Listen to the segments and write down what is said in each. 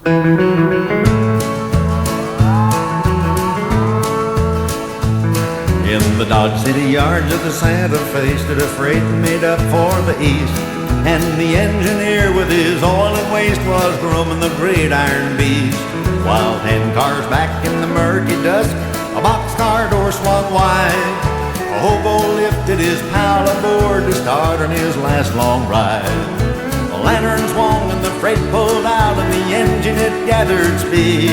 In the Dodge City yards of the Santa Fe stood a freight made up for the east, and the engineer with his oil and waste was grooming the great iron beast. While 10 cars back in the murky dusk, a boxcar door swung wide. A hobo lifted his pal aboard to start on his last long ride. The lantern swung and the freight pulled out, and the engine it gathered speed.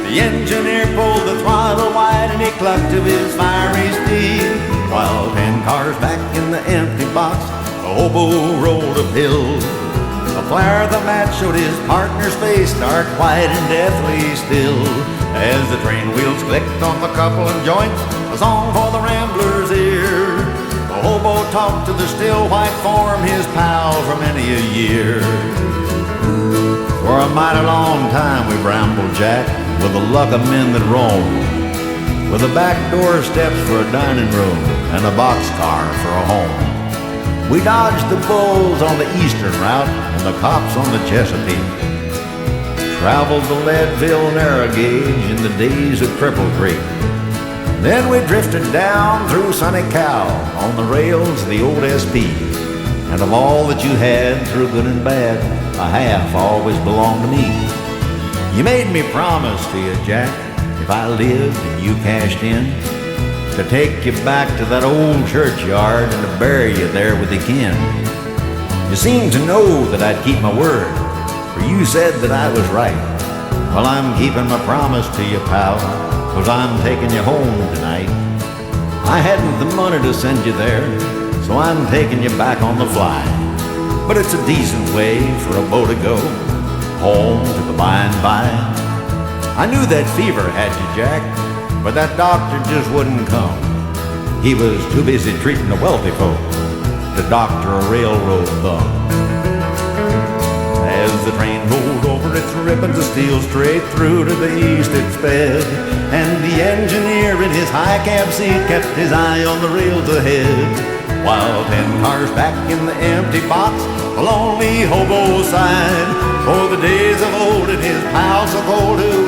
The engineer pulled the throttle wide and he clucked to his fiery steed. While 10 cars back in the empty box, a hobo rolled uphill. A flare of the match showed his partner's face, stark white and deathly still. As the train wheels clicked on the couple and joints, a song for the rambler's ear. The hobo talked to the still white form, his pal for many a year. For a mighty long time we rambled, Jack, with the luck of men that roam, with the back door steps for a dining room and a boxcar for a home. We dodged the bulls on the eastern route and the cops on the Chesapeake, traveled the Leadville narrow gauge in the days of Cripple Creek. Then we drifted down through Sunny Cow on the rails of the old SP. And of all that you had, through good and bad, a half always belonged to me. You made me promise to you, Jack, if I lived and you cashed in, to take you back to that old churchyard and to bury you there with the kin. You seemed to know that I'd keep my word, for you said that I was right. Well, I'm keeping my promise to you, pal, 'cause I'm taking you home tonight. I hadn't the money to send you there, so I'm taking you back on the fly. But it's a decent way for a boat to go home to the by and by. I knew that fever had you, Jack, but that doctor just wouldn't come. He was too busy treating the wealthy folk to doctor a railroad bum. As the train rolled over its ribbons of steel straight through to the east it sped, and the engineer in his high cab seat kept his eye on the rails ahead. While 10 cars back in the empty box, a lonely hobo sighed for the days of old and his pal so cold who